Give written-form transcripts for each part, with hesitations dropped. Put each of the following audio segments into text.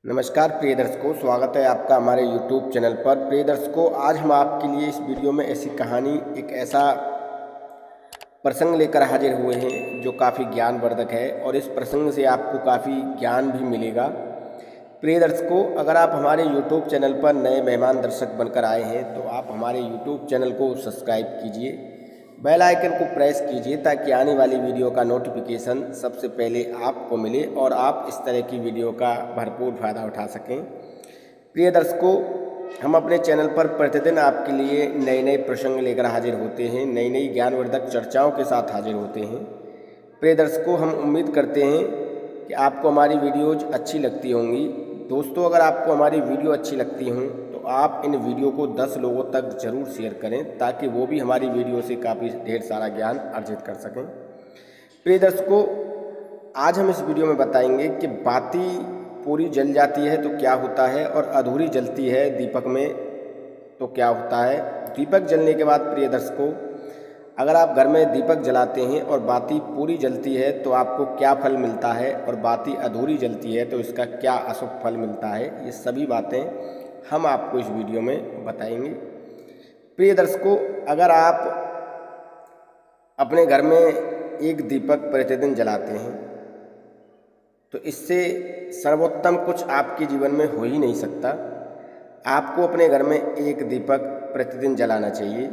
नमस्कार प्रिय दर्शकों, स्वागत है आपका हमारे YouTube चैनल पर। प्रिय दर्शकों, आज हम आपके लिए इस वीडियो में ऐसी कहानी, एक ऐसा प्रसंग लेकर हाजिर हुए हैं जो काफ़ी ज्ञानवर्धक है और इस प्रसंग से आपको काफ़ी ज्ञान भी मिलेगा। प्रिय दर्शकों, अगर आप हमारे YouTube चैनल पर नए मेहमान दर्शक बनकर आए हैं तो आप हमारे YouTube चैनल को सब्सक्राइब कीजिए, बेल आइकन को प्रेस कीजिए ताकि आने वाली वीडियो का नोटिफिकेशन सबसे पहले आपको मिले और आप इस तरह की वीडियो का भरपूर फ़ायदा उठा सकें। प्रिय दर्शकों, हम अपने चैनल पर प्रतिदिन आपके लिए नए नए प्रसंग लेकर हाजिर होते हैं, नई नई ज्ञानवर्धक चर्चाओं के साथ हाजिर होते हैं। प्रिय दर्शकों, हम उम्मीद करते हैं कि आपको हमारी वीडियोज़ अच्छी लगती होंगी। दोस्तों, अगर आपको हमारी वीडियो अच्छी लगती हों तो आप इन वीडियो को 10 लोगों तक ज़रूर शेयर करें ताकि वो भी हमारी वीडियो से काफ़ी ढेर सारा ज्ञान अर्जित कर सकें। प्रिय दर्शकों, आज हम इस वीडियो में बताएंगे कि बाती पूरी जल जाती है तो क्या होता है और अधूरी जलती है दीपक में तो क्या होता है। दीपक जलने के बाद प्रिय दर्शकों, अगर आप घर में दीपक जलाते हैं और बाती पूरी जलती है तो आपको क्या फल मिलता है और बाती अधूरी जलती है तो इसका क्या अशुभ फल मिलता है, ये सभी बातें हम आपको इस वीडियो में बताएंगे। प्रिय दर्शकों, अगर आप अपने घर में एक दीपक प्रतिदिन जलाते हैं तो इससे सर्वोत्तम कुछ आपके जीवन में हो ही नहीं सकता। आपको अपने घर में एक दीपक प्रतिदिन जलाना चाहिए।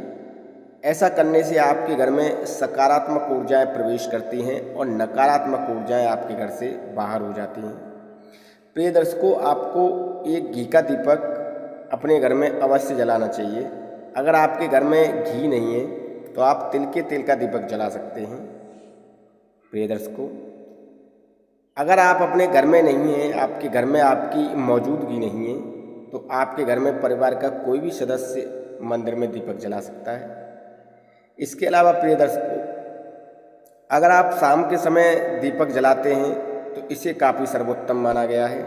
ऐसा करने से आपके घर में सकारात्मक ऊर्जाएं प्रवेश करती हैं और नकारात्मक ऊर्जाएं आपके घर से बाहर हो जाती हैं। प्रिय दर्शकों, आपको एक घी का दीपक अपने घर में अवश्य जलाना चाहिए। अगर आपके घर में घी नहीं है तो आप तिल के तेल का दीपक जला सकते हैं। प्रिय दर्शकों, अगर आप अपने घर में नहीं हैं, आपके घर में आपकी मौजूदगी नहीं है तो आपके घर में परिवार का कोई भी सदस्य मंदिर में दीपक जला सकता है। इसके अलावा प्रिय दर्शकों, अगर आप शाम के समय दीपक जलाते हैं तो इसे काफ़ी सर्वोत्तम माना गया है,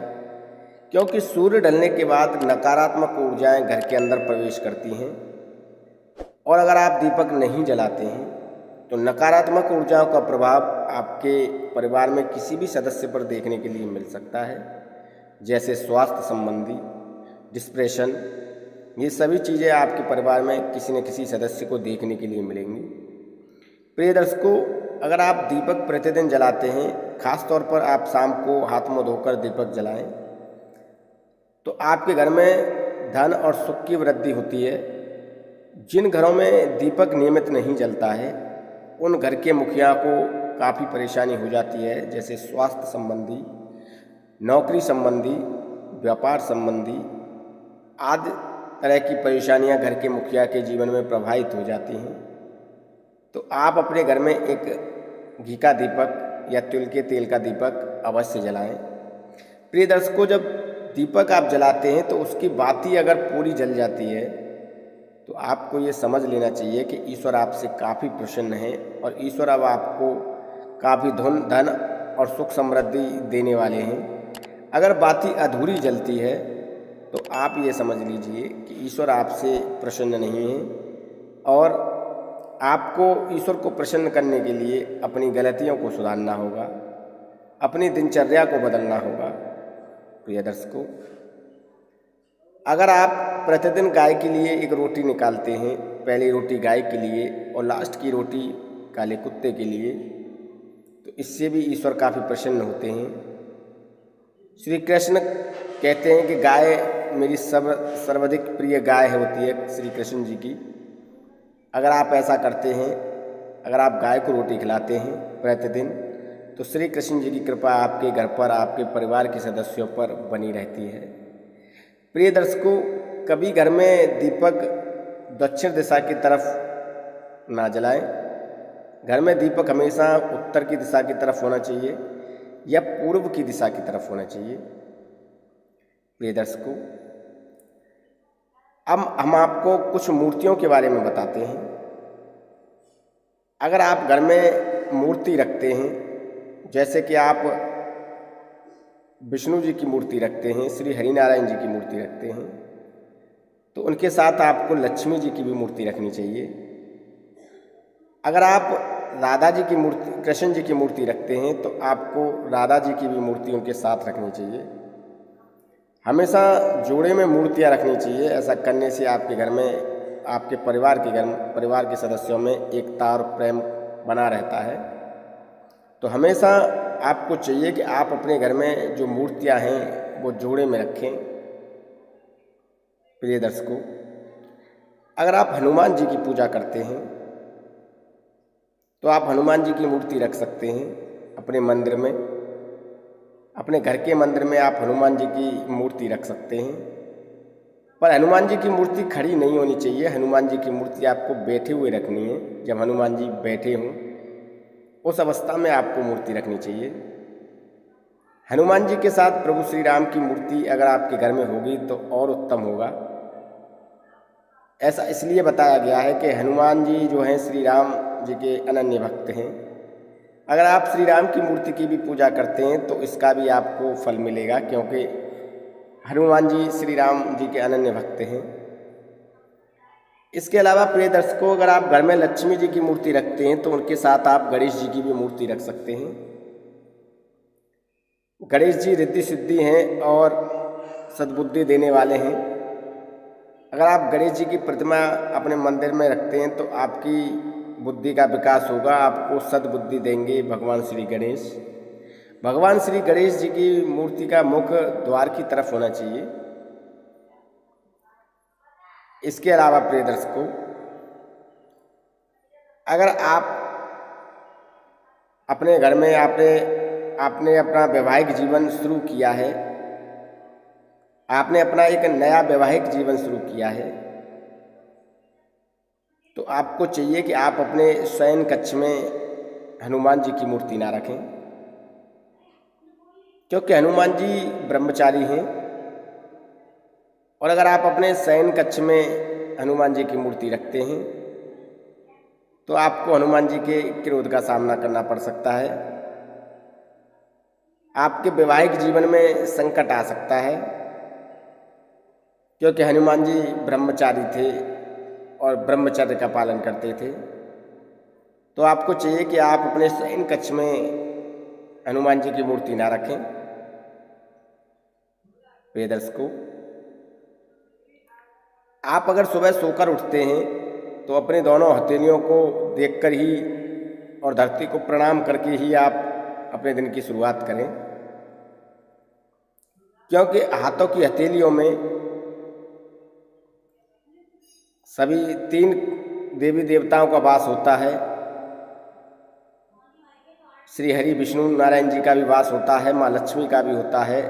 क्योंकि सूर्य ढलने के बाद नकारात्मक ऊर्जाएं घर के अंदर प्रवेश करती हैं और अगर आप दीपक नहीं जलाते हैं तो नकारात्मक ऊर्जाओं का प्रभाव आपके परिवार में किसी भी सदस्य पर देखने के लिए मिल सकता है, जैसे स्वास्थ्य संबंधी डिप्रेशन। ये सभी चीज़ें आपके परिवार में किसी न किसी सदस्य को देखने के लिए मिलेंगी। प्रिय दर्शकों, अगर आप दीपक प्रतिदिन जलाते हैं, खास तौर पर आप शाम को हाथ मुँह धोकर दीपक जलाएं तो आपके घर में धन और सुख की वृद्धि होती है। जिन घरों में दीपक नियमित नहीं जलता है उन घर के मुखिया को काफ़ी परेशानी हो जाती है, जैसे स्वास्थ्य संबंधी, नौकरी संबंधी, व्यापार संबंधी आदि तरह की परेशानियां घर के मुखिया के जीवन में प्रभावित हो जाती हैं। तो आप अपने घर में एक घी का दीपक या तिल के तेल का दीपक अवश्य जलाएं। प्रिय दर्शकों, जब दीपक आप जलाते हैं तो उसकी बाती अगर पूरी जल जाती है तो आपको ये समझ लेना चाहिए कि ईश्वर आपसे काफ़ी प्रसन्न है और ईश्वर अब आपको काफ़ी धन और सुख समृद्धि देने वाले हैं। अगर बाती अधूरी जलती है तो आप ये समझ लीजिए कि ईश्वर आपसे प्रसन्न नहीं है और आपको ईश्वर को प्रसन्न करने के लिए अपनी गलतियों को सुधारना होगा, अपनी दिनचर्या को बदलना होगा। प्रिय दर्शकों, अगर आप प्रतिदिन गाय के लिए एक रोटी निकालते हैं, पहली रोटी गाय के लिए और लास्ट की रोटी काले कुत्ते के लिए, तो इससे भी ईश्वर काफ़ी प्रसन्न होते हैं। श्री कृष्ण कहते हैं कि गाय मेरी सर्वाधिक प्रिय गाय होती है श्री कृष्ण जी की। अगर आप ऐसा करते हैं, अगर आप गाय को रोटी खिलाते हैं प्रतिदिन, तो श्री कृष्ण जी की कृपा आपके घर पर, आपके परिवार के सदस्यों पर बनी रहती है। प्रिय दर्शकों, कभी घर में दीपक दक्षिण दिशा की तरफ ना जलाएं। घर में दीपक हमेशा उत्तर की दिशा की तरफ होना चाहिए या पूर्व की दिशा की तरफ होना चाहिए। प्रिय दर्शकों, अब हम आपको कुछ मूर्तियों के बारे में बताते हैं। अगर आप घर में मूर्ति रखते हैं, जैसे कि आप विष्णु जी की मूर्ति रखते हैं, श्री हरिनारायण जी की मूर्ति रखते हैं, तो उनके साथ आपको लक्ष्मी जी की भी मूर्ति रखनी चाहिए। अगर आप राधा जी की मूर्ति, कृष्ण जी की मूर्ति रखते हैं तो आपको राधा जी की भी मूर्ति उनके साथ रखनी चाहिए। हमेशा जोड़े में मूर्तियाँ रखनी चाहिए। ऐसा करने से आपके घर में, आपके परिवार के सदस्यों में एकता और प्रेम बना रहता है। तो हमेशा आपको चाहिए कि आप अपने घर में जो मूर्तियाँ हैं वो जोड़े में रखें। प्रिय दर्शकों, अगर आप हनुमान जी की पूजा करते हैं तो आप हनुमान जी की मूर्ति रख सकते हैं अपने मंदिर में। अपने घर के मंदिर में आप हनुमान जी की मूर्ति रख सकते हैं, पर हनुमान जी की मूर्ति खड़ी नहीं होनी चाहिए। हनुमान जी की मूर्ति आपको बैठे हुए रखनी है। जब हनुमान जी बैठे हों उस अवस्था में आपको मूर्ति रखनी चाहिए। हनुमान जी के साथ प्रभु श्री राम की मूर्ति अगर आपके घर में होगी तो और उत्तम होगा। ऐसा इसलिए बताया गया है कि हनुमान जी जो हैं श्री राम जी के अनन्य भक्त हैं। अगर आप श्री राम की मूर्ति की भी पूजा करते हैं तो इसका भी आपको फल मिलेगा, क्योंकि हनुमान जी श्री राम जी के अनन्य भक्त हैं। इसके अलावा प्रिय दर्शकों, अगर आप घर में लक्ष्मी जी की मूर्ति रखते हैं तो उनके साथ आप गणेश जी की भी मूर्ति रख सकते हैं। गणेश जी रिद्धि सिद्धि हैं और सद्बुद्धि देने वाले हैं। अगर आप गणेश जी की प्रतिमा अपने मंदिर में रखते हैं तो आपकी बुद्धि का विकास होगा, आपको सद्बुद्धि देंगे भगवान श्री गणेश। भगवान श्री गणेश जी की मूर्ति का मुख द्वार की तरफ होना चाहिए। इसके अलावा प्रिय दर्शकों, अगर आप अपने घर में आपने अपना वैवाहिक जीवन शुरू किया है, आपने अपना एक नया वैवाहिक जीवन शुरू किया है, तो आपको चाहिए कि आप अपने शयन कक्ष में हनुमान जी की मूर्ति ना रखें, क्योंकि हनुमान जी ब्रह्मचारी हैं। और अगर आप अपने शयन कक्ष में हनुमान जी की मूर्ति रखते हैं तो आपको हनुमान जी के क्रोध का सामना करना पड़ सकता है। आपके वैवाहिक जीवन में संकट आ सकता है, क्योंकि हनुमान जी ब्रह्मचारी थे और ब्रह्मचर्य का पालन करते थे। तो आपको चाहिए कि आप अपने शयन कक्ष में हनुमान जी की मूर्ति ना रखें। प्रिय दर्शकों, आप अगर सुबह सोकर उठते हैं तो अपने दोनों हथेलियों को देखकर ही और धरती को प्रणाम करके ही आप अपने दिन की शुरुआत करें, क्योंकि हाथों की हथेलियों में सभी 3 देवी देवताओं का वास होता है। श्री हरि विष्णु नारायण जी का भी वास होता है, माँ लक्ष्मी का भी होता है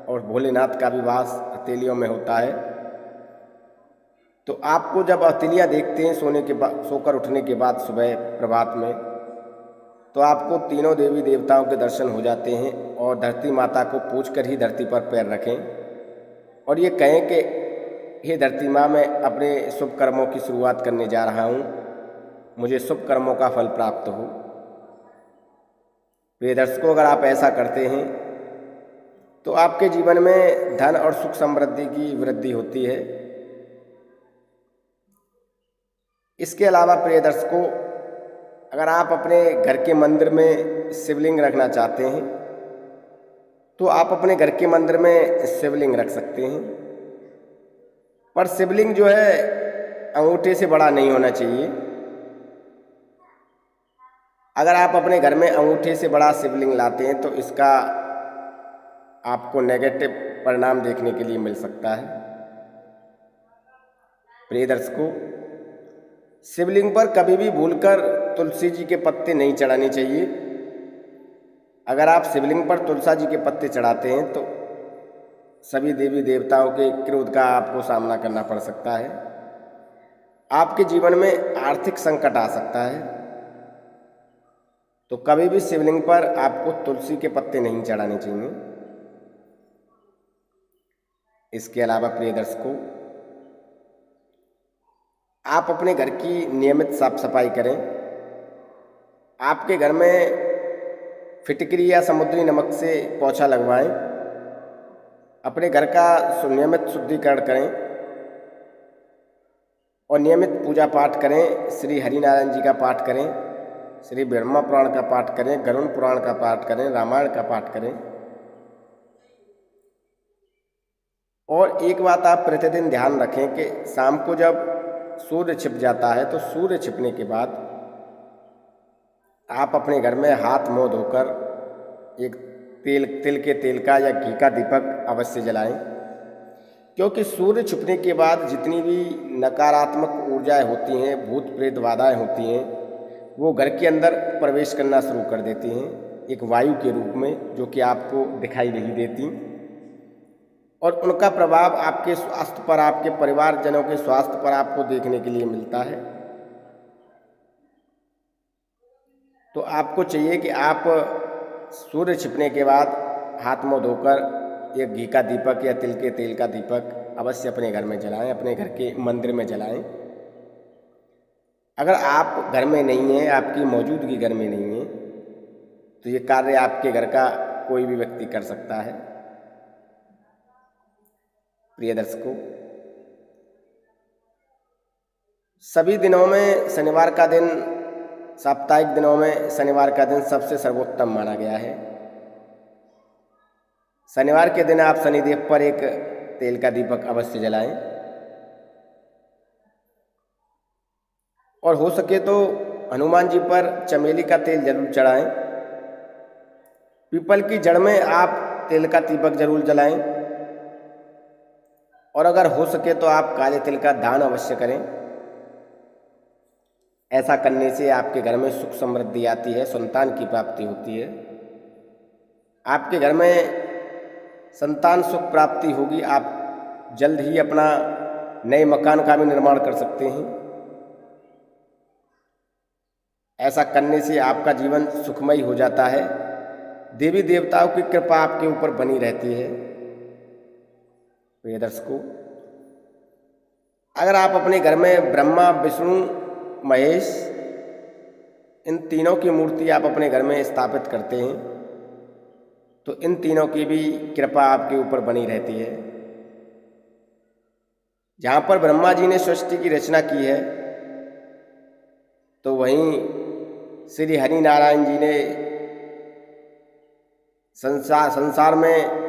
और भोलेनाथ का भी वास हथेलियों में होता है। तो आपको जब हथेलियाँ देखते हैं सोकर उठने के बाद सुबह प्रभात में, तो आपको तीनों देवी देवताओं के दर्शन हो जाते हैं। और धरती माता को पूजकर ही धरती पर पैर रखें और ये कहें कि हे धरती माँ, मैं अपने शुभ कर्मों की शुरुआत करने जा रहा हूँ, मुझे शुभ कर्मों का फल प्राप्त हो। प्रिय दर्शकों, अगर आप ऐसा करते हैं तो आपके जीवन में धन और सुख समृद्धि की वृद्धि होती है। इसके अलावा प्रिय दर्शकों, अगर आप अपने घर के मंदिर में शिवलिंग रखना चाहते हैं तो आप अपने घर के मंदिर में शिवलिंग रख सकते हैं, पर शिवलिंग जो है अंगूठे से बड़ा नहीं होना चाहिए। अगर आप अपने घर में अंगूठे से बड़ा शिवलिंग लाते हैं तो इसका आपको नेगेटिव परिणाम देखने के लिए मिल सकता है। प्रिय दर्शकों, शिवलिंग पर कभी भी भूलकर तुलसी जी के पत्ते नहीं चढ़ाने चाहिए। अगर आप शिवलिंग पर तुलसी जी के पत्ते चढ़ाते हैं तो सभी देवी देवताओं के क्रोध का आपको सामना करना पड़ सकता है। आपके जीवन में आर्थिक संकट आ सकता है। तो कभी भी शिवलिंग पर आपको तुलसी के पत्ते नहीं चढ़ाने चाहिए। इसके अलावा प्रिय दर्शकों, आप अपने घर की नियमित साफ सफाई करें। आपके घर में फिटकरी या समुद्री नमक से पोछा लगवाएं। अपने घर का नियमित शुद्धिकरण करें और नियमित पूजा पाठ करें। श्री हरिनारायण जी का पाठ करें, श्री ब्रह्मा पुराण का पाठ करें, गरुड़ पुराण का पाठ करें, रामायण का पाठ करें। और एक बात आप प्रतिदिन ध्यान रखें कि शाम को जब सूर्य छिप जाता है तो सूर्य छिपने के बाद आप अपने घर में हाथ मुंह धोकर एक तिल के तेल का या घी का दीपक अवश्य जलाएं, क्योंकि सूर्य छिपने के बाद जितनी भी नकारात्मक ऊर्जाएं होती हैं, भूत प्रेत बाधाएं होती हैं, वो घर के अंदर प्रवेश करना शुरू कर देती हैं एक वायु के रूप में, जो कि आपको दिखाई नहीं देती, और उनका प्रभाव आपके स्वास्थ्य पर, आपके परिवारजनों के स्वास्थ्य पर आपको देखने के लिए मिलता है। तो आपको चाहिए कि आप सूर्य छिपने के बाद हाथ मुंह धोकर एक घी का दीपक या तिल के तेल का दीपक अवश्य अपने घर में जलाएं, अपने घर के मंदिर में जलाएं। अगर आप घर में नहीं हैं, आपकी मौजूदगी घर में नहीं है, तो ये कार्य आपके घर का कोई भी व्यक्ति कर सकता है। प्रिय दर्शकों, सभी दिनों में शनिवार का दिन, साप्ताहिक दिनों में शनिवार का दिन सबसे सर्वोत्तम माना गया है। शनिवार के दिन आप शनिदेव पर एक तेल का दीपक अवश्य जलाएं, और हो सके तो हनुमान जी पर चमेली का तेल जरूर चढ़ाएं। पीपल की जड़ में आप तेल का दीपक जरूर जलाएं, और अगर हो सके तो आप काले तिल का दान अवश्य करें। ऐसा करने से आपके घर में सुख समृद्धि आती है, संतान की प्राप्ति होती है। आपके घर में संतान सुख प्राप्ति होगी। आप जल्द ही अपना नए मकान का भी निर्माण कर सकते हैं। ऐसा करने से आपका जीवन सुखमय हो जाता है। देवी देवताओं की कृपा आपके ऊपर बनी रहती है। प्रिय दर्शकों, अगर आप अपने घर में ब्रह्मा, विष्णु, महेश, इन तीनों की मूर्ति आप अपने घर में स्थापित करते हैं, तो इन तीनों की भी कृपा आपके ऊपर बनी रहती है। जहाँ पर ब्रह्मा जी ने सृष्टि की रचना की है, तो वहीं श्री हरि नारायण जी ने संसार में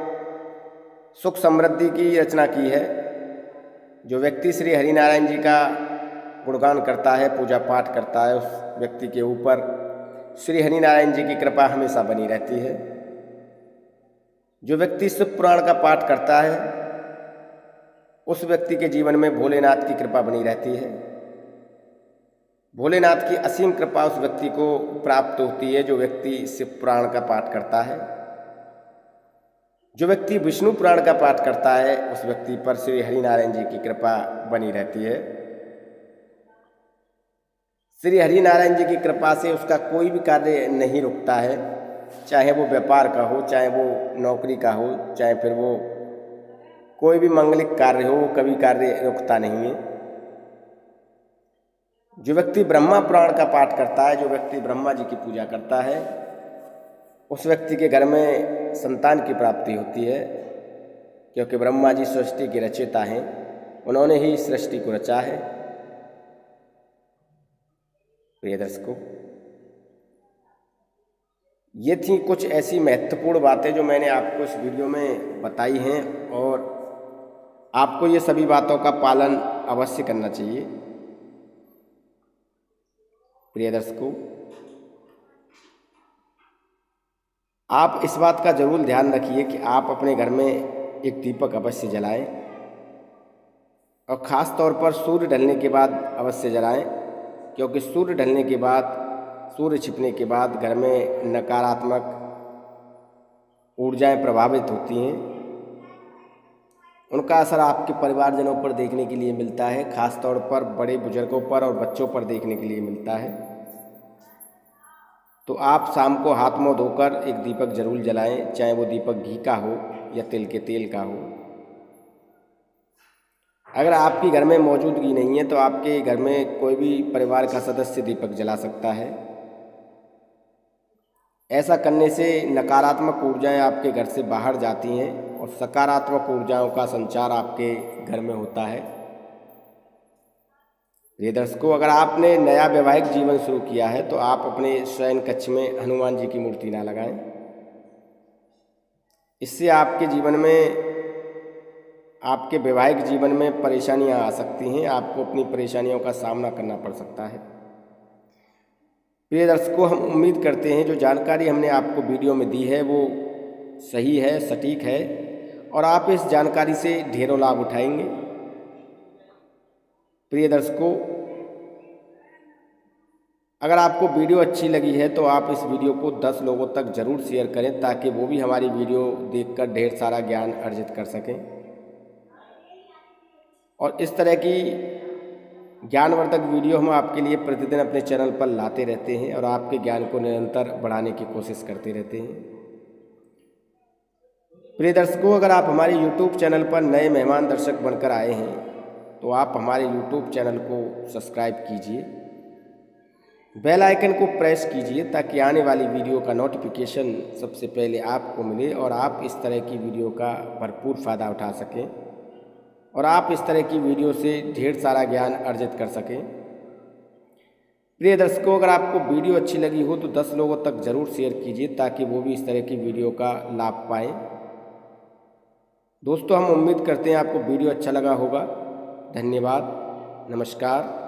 सुख समृद्धि की रचना की है। जो व्यक्ति श्री हरि नारायण जी का गुणगान करता है, पूजा पाठ करता है, उस व्यक्ति के ऊपर श्री हरि नारायण जी की कृपा हमेशा बनी रहती है। जो व्यक्ति शिव पुराण का पाठ करता है, उस व्यक्ति के जीवन में भोलेनाथ की कृपा बनी रहती है। भोलेनाथ की असीम कृपा उस व्यक्ति को प्राप्त होती है जो व्यक्ति शिव पुराण का पाठ करता है। जो व्यक्ति विष्णु पुराण का पाठ करता है, उस व्यक्ति पर श्री हरि नारायण जी की कृपा बनी रहती है। श्री हरि नारायण जी की कृपा से उसका कोई भी कार्य नहीं रुकता है, चाहे वो व्यापार का हो, चाहे वो नौकरी का हो, चाहे फिर वो कोई भी मांगलिक कार्य हो, कभी कार्य रुकता नहीं है। जो व्यक्ति ब्रह्मा पुराण का पाठ करता है, जो व्यक्ति ब्रह्मा जी की पूजा करता है, उस व्यक्ति के घर में संतान की प्राप्ति होती है, क्योंकि ब्रह्मा जी सृष्टि के रचयिता हैं। उन्होंने ही सृष्टि को रचा है। प्रिय दर्शकों, ये थी कुछ ऐसी महत्वपूर्ण बातें जो मैंने आपको इस वीडियो में बताई हैं, और आपको ये सभी बातों का पालन अवश्य करना चाहिए। प्रिय दर्शकों, आप इस बात का जरूर ध्यान रखिए कि आप अपने घर में एक दीपक अवश्य जलाएं, और ख़ास तौर पर सूर्य ढलने के बाद अवश्य जलाएं, क्योंकि सूर्य ढलने के बाद, सूर्य छिपने के बाद घर में नकारात्मक ऊर्जाएं प्रभावित होती हैं। उनका असर आपके परिवारजनों पर देखने के लिए मिलता है, ख़ास तौर पर बड़े बुजुर्गों पर और बच्चों पर देखने के लिए मिलता है। तो आप शाम को हाथ मुंह धोकर एक दीपक जरूर जलाएं, चाहे वो दीपक घी का हो या तिल के तेल का हो। अगर आपकी घर में मौजूदगी नहीं है, तो आपके घर में कोई भी परिवार का सदस्य दीपक जला सकता है। ऐसा करने से नकारात्मक ऊर्जाएं आपके घर से बाहर जाती हैं और सकारात्मक ऊर्जाओं का संचार आपके घर में होता है। प्रिय दर्शकों, अगर आपने नया वैवाहिक जीवन शुरू किया है, तो आप अपने शयन कक्ष में हनुमान जी की मूर्ति ना लगाएं। इससे आपके जीवन में आपके वैवाहिक जीवन में परेशानियां आ सकती हैं, आपको अपनी परेशानियों का सामना करना पड़ सकता है। प्रिय दर्शकों, हम उम्मीद करते हैं जो जानकारी हमने आपको वीडियो में दी है वो सही है, सटीक है और आप इस जानकारी से ढेरों लाभ उठाएंगे। प्रिय दर्शकों, अगर आपको वीडियो अच्छी लगी है तो आप इस वीडियो को 10 लोगों तक ज़रूर शेयर करें ताकि वो भी हमारी वीडियो देखकर ढेर सारा ज्ञान अर्जित कर सकें। और इस तरह की ज्ञानवर्धक वीडियो हम आपके लिए प्रतिदिन अपने चैनल पर लाते रहते हैं और आपके ज्ञान को निरंतर बढ़ाने की कोशिश करते रहते हैं। प्रिय दर्शकों, अगर आप हमारे YouTube चैनल पर नए मेहमान दर्शक बनकर आए हैं तो आप हमारे YouTube चैनल को सब्सक्राइब कीजिए, बेल आइकन को प्रेस कीजिए ताकि आने वाली वीडियो का नोटिफिकेशन सबसे पहले आपको मिले और आप इस तरह की वीडियो का भरपूर फ़ायदा उठा सकें और आप इस तरह की वीडियो से ढेर सारा ज्ञान अर्जित कर सकें। प्रिय दर्शकों, अगर आपको वीडियो अच्छी लगी हो तो 10 लोगों तक ज़रूर शेयर कीजिए ताकि वो भी इस तरह की वीडियो का लाभ पाएँ। दोस्तों, हम उम्मीद करते हैं आपको वीडियो अच्छा लगा होगा। धन्यवाद, नमस्कार।